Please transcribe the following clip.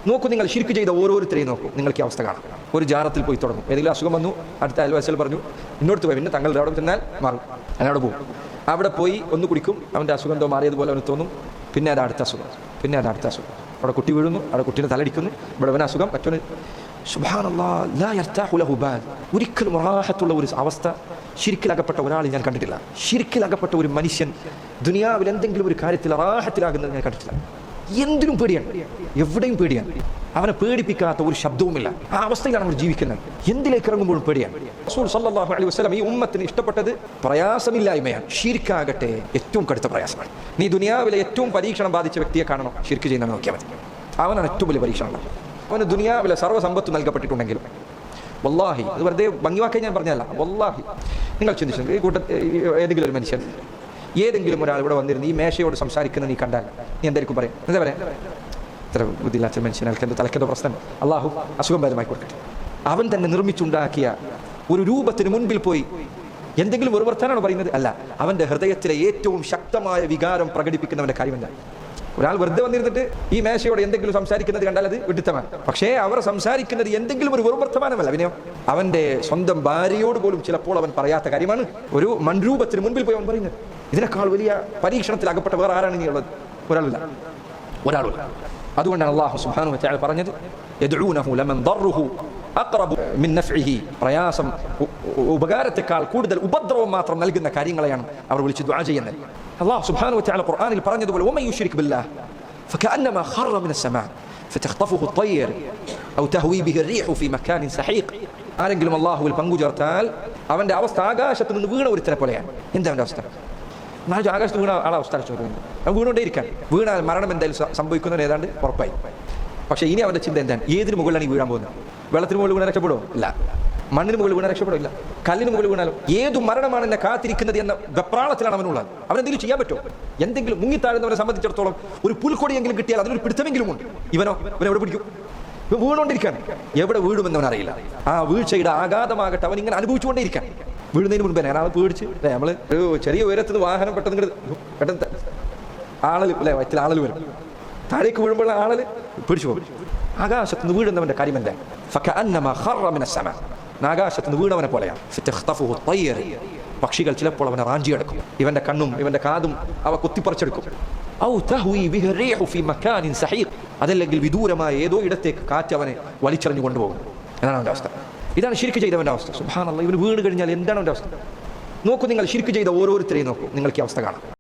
നോക്കൂ, നിങ്ങൾ ശിർക്ക് ചെയ്ത ഓരോരുത്തരെയും നോക്കൂ, നിങ്ങൾക്ക് ഈ അവസ്ഥ കാണാം. ഒരു ജാറത്തിൽ പോയി തുടങ്ങും, ഏതെങ്കിലും അസുഖം വന്നു, അടുത്ത അയൽവാസികൾ പറഞ്ഞു ഇന്നോടത്ത് പോയി, പിന്നെ തങ്ങളുടെ അവിടെ ചെന്നാൽ മാറും, അവിടെ പോകും. അവിടെ പോയി ഒന്ന് കുടിക്കും, അവൻ്റെ അസുഖം എന്തോ മാറിയതുപോലെ അവന് തോന്നും, പിന്നെ അത് അടുത്ത അസുഖം, പിന്നെ അത് അടുത്ത അസുഖം. അവിടെ കുട്ടി വീഴുന്നു, അവിടെ കുട്ടീനെ തലടിക്കുന്നു, ഇവിടെ അവന് അസുഖം, മറ്റൊന്ന് സുബ്ഹാനല്ലാഹ് ലാ യർതാഹു ലഹു ബാൽ. ഒരിക്കലും റാഹത്തുള്ള ഒരു അവസ്ഥ ശിർക്കിലകപ്പെട്ട ഒരാൾ ഞാൻ കണ്ടിട്ടില്ല. ശിർക്കിലകപ്പെട്ട ഒരു മനുഷ്യൻ ദുനിയാവിൽ എന്തെങ്കിലും ഒരു കാര്യത്തിൽ റാഹത്തിലാകുന്നത് ഞാൻ കണ്ടിട്ടില്ല. എന്തിനും പേടിയാണ്, എവിടെയും പേടിയാണ്. അവനെ പേടിപ്പിക്കാത്ത ഒരു ശബ്ദവുമില്ല. ആ അവസ്ഥയിലാണ് അവർ ജീവിക്കുന്നത്. എന്തിലേക്ക് ഇറങ്ങുമ്പോഴും പേടിയാണ്. റസൂൽ സല്ലല്ലാഹു അലൈഹി വസല്ലം ഈ ഉമ്മത്തിന് ഇഷ്ടപ്പെട്ടത് പ്രയാസമില്ലായ്മയാണ്. ശിർക്കാകട്ടെ ഏറ്റവും കടുത്ത പ്രയാസമാണ്. നീ ദുനിയാവിലെ ഏറ്റവും പരീക്ഷണം ബാധിച്ച വ്യക്തിയെ കാണണം, ശിർക്ക് ചെയ്യുന്നതാണ് നോക്കിയാൽ മതി. അവനാണ് ഏറ്റവും വലിയ പരീക്ഷണം. അവന് ദുനിയാവിലെ സർവ്വസമ്പത്ത് നൽകപ്പെട്ടിട്ടുണ്ടെങ്കിലും വല്ലാഹി, അത് വെറുതെ ഭംഗിവാക്കാൻ ഞാൻ പറഞ്ഞല്ല, വല്ലാഹി നിങ്ങൾ ചിന്തിച്ചു, ഈ കൂട്ടത്തിൽ ഏതെങ്കിലും ഒരു മനുഷ്യൻ, ഏതെങ്കിലും ഒരാൾ ഇവിടെ വന്നിരുന്ന് ഈ മേശയോട് സംസാരിക്കുന്നത് നീ കണ്ടാൽ നീ എന്തായിരിക്കും പറയാം? എന്താ പറയാം? ഇത്ര ബുദ്ധിയില്ലാത്ത മനുഷ്യൻ, അയാൾക്ക് തലക്കെന്തോ പ്രശ്നം, അള്ളാഹു അസുഖം ഭേദമായി കൊടുക്കട്ടെ. അവൻ തന്നെ നിർമ്മിച്ചുണ്ടാക്കിയ ഒരു രൂപത്തിന് മുൻപിൽ പോയി എന്തെങ്കിലും ഒരു വർത്താനാണ് പറയുന്നത്? അല്ല, അവൻ്റെ ഹൃദയത്തിലെ ഏറ്റവും ശക്തമായ വികാരം പ്രകടിപ്പിക്കുന്നവൻ്റെ കാര്യം എന്താ? ഒരാൾ വെറുതെ വന്നിരുന്നിട്ട് ഈ മേശയോട് എന്തെങ്കിലും സംസാരിക്കുന്നത് കണ്ടാൽ അത് വിഡിത്തമാണ്. പക്ഷേ അവർ സംസാരിക്കുന്നത് എന്തെങ്കിലും ഒരു വർത്തമാനമല്ല, വിനയം അവൻ്റെ സ്വന്തം ഭാര്യയോട് പോലും ചിലപ്പോൾ അവൻ പറയാത്ത കാര്യമാണ് ഒരു മൺരൂപത്തിന് മുൻപിൽ പോയി അവൻ പറയുന്നത്. ഇതിനേക്കാൾ വലിയ പരീക്ഷണത്തിൽ അകപ്പെട്ട വേറെ ആരാണ് ഇനിയുള്ളത്? ഒരാളില്ല. അതുകൊണ്ടാണ് അല്ലാഹു സുബ്ഹാനഹു വ തആല പറഞ്ഞത് യദ്ഊനഹു ലമൻ ദർറുഹു അഖറബു മിൻ നഫ്ഇഹി. പ്രയാസം ഉപകാരത്തെക്കാൾ കൂടുതൽ ഉപദ്രവം മാത്രം നൽകുന്ന കാര്യങ്ങളെയാണ് അവർ വിളിച്ച് ദുആ ചെയ്യുന്നത്. അല്ലാഹു സുബ്ഹാനഹു വ തആല ഖുർആനിൽ പറഞ്ഞതുപോലെ വമൻ യുശ്രിക് ബില്ലാഹ് ഫകഅന്നമാ ഖറ മിനസ് സമാ ഫതഖ്തഫുഹു അത്വയ്ർ ഔ തഹ്വി ബിഹി അർറീഹു ഫീ മക്കാനിൻ സഹീഖ്. ആരെങ്കിലും അല്ലാഹുവിൽ പങ്കു ചേർത്താൽ അവൻ്റെ അവസ്ഥ ആകാശത്ത് നിന്ന് വീണ ഒരുത്തനെ പോലെയാണ്. എന്താ അവൻ്റെ അവസ്ഥ? നാല് ആകാശത്ത് വീണ ആളെ അവസ്ഥ ചോദിക്കുന്നത്. അവൻ വീണോണ്ടേ ഇരിക്കാൻ. വീണാൽ മരണം എന്തായാലും സംഭവിക്കുന്നത് ഏതാണ്ട് ഉറപ്പായി. പക്ഷേ ഇനി അവൻ്റെ ചിന്ത എന്താണ്? ഏതിന് മുകളിലാണ് ഈ വീഴാൻ പോകുന്നത്? വെള്ളത്തിന് മുകളിൽ വീണാൽ രക്ഷപ്പെടുമോ? ഇല്ല. മണ്ണിന് മുകളിൽ വീണാൽ രക്ഷപ്പെടില്ല. കല്ലിന് മുകളിൽ വീണാലോ? ഏതു മരണമാണ് എന്നെ കാത്തിരിക്കുന്നത് എന്ന വെപ്രാളത്തിലാണ് അവനുള്ളത്. അവനെന്തെങ്കിലും ചെയ്യാൻ പറ്റുമോ? എന്തെങ്കിലും മുങ്ങിത്താഴുന്നവനെ സംബന്ധിച്ചിടത്തോളം ഒരു പുൽക്കൊടിയെങ്കിലും കിട്ടിയാൽ അതിനൊരു പിടുത്തമെങ്കിലും ഉണ്ട്. ഇവനോ? ഇവനെ എവിടെ പിടിക്കും? ഇവൻ വീണുകൊണ്ടിരിക്കുകയാണ്. എവിടെ വീഴുമെന്ന് അവൻ അറിയില്ല. ആ വീഴ്ചയുടെ ആഘാതമാകട്ടെ അവൻ ഇങ്ങനെ അനുഭവിച്ചുകൊണ്ടേയിരിക്കാൻ. വീഴുന്നതിന് മുൻപ് തന്നെ ആൾ പേടിച്ച് നമ്മൾ ഒരു ചെറിയ ഉയരത്തിന് വാഹനം പെട്ടെന്ന് ആളൽ അല്ലെ വയറ്റിൽ ആളൽ വരും. താഴേക്ക് വീഴുമ്പോൾ ആളൽ പിടിച്ചു പോകും. ആകാശത്ത് നിന്ന് വീഴുന്നവന്റെ കാര്യം എന്താ? ഫകഅന്നമാ ഖറ മിനസ് സമാ. ആകാശത്ത് നിന്ന് വീണവനെ പോലെയാണ്. ഫതഖ്തഫുഹു അത്വയ്ർ. പക്ഷികൾ ചിലപ്പോൾ അവനെ റാഞ്ചിയെടുക്കും. ഇവന്റെ കണ്ണും ഇവന്റെ കാതും അവ കുത്തിപ്പറിച്ചെടുക്കും. ഔ തഹ്വി ബിഹി അർറീഹു ഫീ മക്കാനിൻ സഹീഖ്. അതല്ലെങ്കിൽ വിദൂരമായ ഏതോ ഇടത്തേക്ക് കാറ്റ് അവനെ വലിച്ചെറിഞ്ഞു കൊണ്ടുപോകും. എന്നാണ് അവന്റെ അവസ്ഥ. ഇതാണ് ശിർക്ക് ചെയ്തവന്റെ അവസ്ഥ. സുബ്ഹാനല്ലാഹ്, ഇവന് വീണ് കഴിഞ്ഞാൽ എന്താണ് അവന്റെ അവസ്ഥ? നോക്കൂ, നിങ്ങൾ ശിർക്ക് ചെയ്ത ഓരോരുത്തരെയും നോക്കൂ, നിങ്ങൾക്ക് ഈ അവസ്ഥ കാണാം.